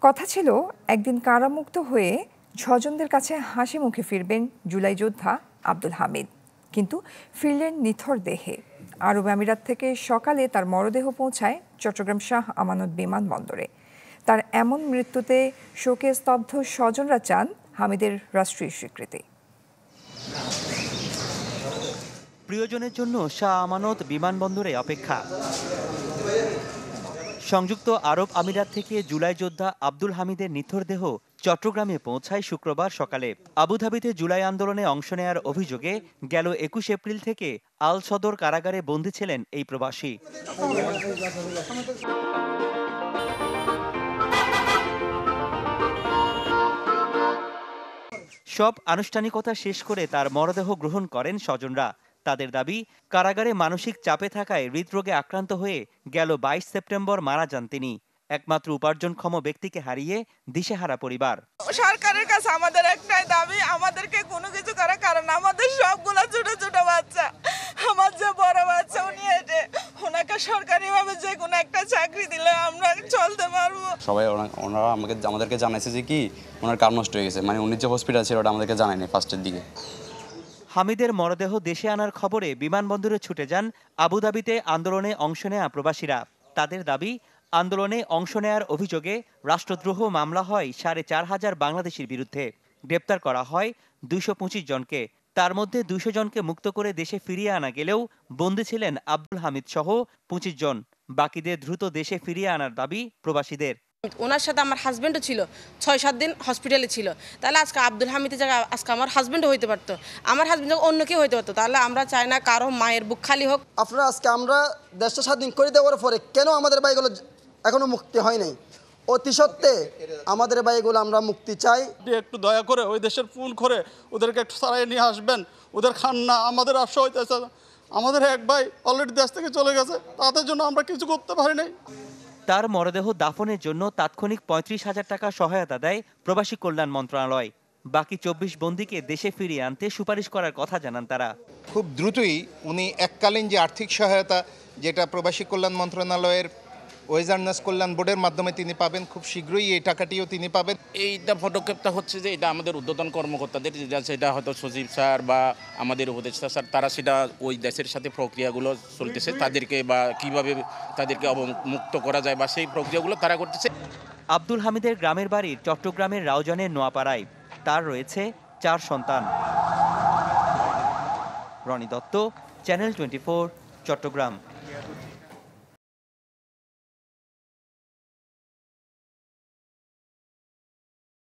কথা ছিল একদিন কারামুক্ত হয়ে স্বজনদের কাছে হাসি মুখে ফিরবেন জুলাই যোদ্ধা আব্দুল হামিদ, কিন্তু ফিরলেন নিথর দেহে। আরব আমিরাত থেকে সকালে তার মরদেহ পৌঁছায় চট্টগ্রাম শাহ আমানত বিমানবন্দরে। তার এমন মৃত্যুতে শোকে স্তব্ধ স্বজনরা চান হামিদের রাষ্ট্রীয় স্বীকৃতি। প্রিয়জনের জন্য শাহ আমানত বিমানবন্দরে অপেক্ষা। সংযুক্ত আরব আমিরাত থেকে জুলাই যোদ্ধা আব্দুল হামিদের নিথর দেহ চট্টগ্রামে পৌঁছায় শুক্রবার সকালে। আবুধাবিতে জুলাই আন্দোলনে অংশ নেয়ার অভিযোগে গেল ২১ এপ্রিল থেকে আল সদর কারাগারে বন্দী ছিলেন এই প্রবাসী। সব আনুষ্ঠানিকতা শেষ করে তার মরদেহ গ্রহণ করেন স্বজনরা। তাদের দাবি, কারাগারে মানসিক চাপে থাকায় হৃদরোগে আক্রান্ত হয়ে গেল ২২ সেপ্টেম্বর মারা যান তিনি। একমাত্র উপার্জনক্ষম ব্যক্তিকে হারিয়ে দিশেহারা পরিবার। সরকারের কাছে আমাদের একটাই দাবি, আমাদেরকে কোনো কিছু করার কারণ আমাদের সবগুলো ছোট ছোট বাচ্চা, আমার যে বড় বাচ্চা উনি এসে ওনাকে সরকারিভাবে যে কোনো একটা চাকরি দিলে আমরা চলতে পারবো। সবাই ওনারা আমাদেরকে জানাইছে যে কি ওনার কার নষ্ট হয়ে গেছে, মানে উনি যে হসপিটাল ছিল ওটা আমাদেরকে জানায়নি ফার্স্টের দিকে। হামিদের মরদেহ দেশে আনার খবরে বিমানবন্দরে ছুটে যান আবুধাবিতে আন্দোলনে অংশ নেয়া প্রবাসীরা। তাদের দাবি, আন্দোলনে অংশ নেয়ার অভিযোগে রাষ্ট্রদ্রোহ মামলা হয় ৪,৫০০ বাংলাদেশির বিরুদ্ধে। গ্রেপ্তার করা হয় ২২৫ জনকে। তার মধ্যে ২০০ জনকে মুক্ত করে দেশে ফিরিয়ে আনা গেলেও বন্দী ছিলেন আব্দুল হামিদ সহ ২৫ জন। বাকিদের দ্রুত দেশে ফিরিয়ে আনার দাবি প্রবাসীদের। ওনার সাথে আমার হাজব্যান্ডও ছিল, ৬-৭ দিন হসপিটালে ছিল। তাহলে আজকে আব্দুল হামিদের জায়গায় আজকে আমার হাজব্যান্ডও হইতে পারতো, আমার হাজব্যান্ড অন্য কেউ হইতে পারতো। তাহলে আমরা চাই না কারো মায়ের বুক খালি হোক। আপনারা আজকে আমরা দেশটা স্বাধীন করে দেওয়ার পরে কেন আমাদের ভাইগুলো এখনো মুক্তি হয় নাই? অতি সত্ত্বে আমাদের ভাইগুলো আমরা মুক্তি চাই। একটু দয়া করে ওই দেশের ফোন করে ওদেরকে একটু সারাই নিয়ে আসবেন। ওদের খান্না আমাদের আশা হইতেছে। আমাদের এক ভাই অলরেডি দেশ থেকে চলে গেছে, তাদের জন্য আমরা কিছু করতে পারি নাই। তার মরদেহ দাফনের জন্য তাৎক্ষণিক ৩৫,০০০ টাকা সহায়তা দেয় প্রবাসী কল্যাণ মন্ত্রণালয়। বাকি ২৪ বন্দীকে দেশে ফিরিয়ে আনতে সুপারিশ করার কথা জানান তারা। খুব দ্রুতই উনি এককালীন যে আর্থিক সহায়তা, যেটা প্রবাসী কল্যাণ মন্ত্রণালয়ের ওয়েজার্নাস কল্যাণ বোর্ডের মাধ্যমে তিনি পাবেন, খুব শীঘ্রই এই টাকাটিও তিনি পাবেন। এইটা পদক্ষেপটা হচ্ছে যে এটা আমাদের ঊর্ধ্বতন কর্মকর্তাদের, সেটা হয়তো সচিব স্যার বা আমাদের উপদেষ্টা স্যার, তারা সেটা ওই দেশের সাথে প্রক্রিয়াগুলো চলতেছে, তাদেরকে বা কিভাবে তাদেরকে অবমুক্ত করা যায় বা সেই প্রক্রিয়াগুলো তারা করতেছে। আব্দুল হামিদের গ্রামের বাড়ি চট্টগ্রামের রাউজানের নোয়াপাড়ায়। তার রয়েছে ৪ সন্তান। রনি দত্ত, চ্যানেল 24, চট্টগ্রাম।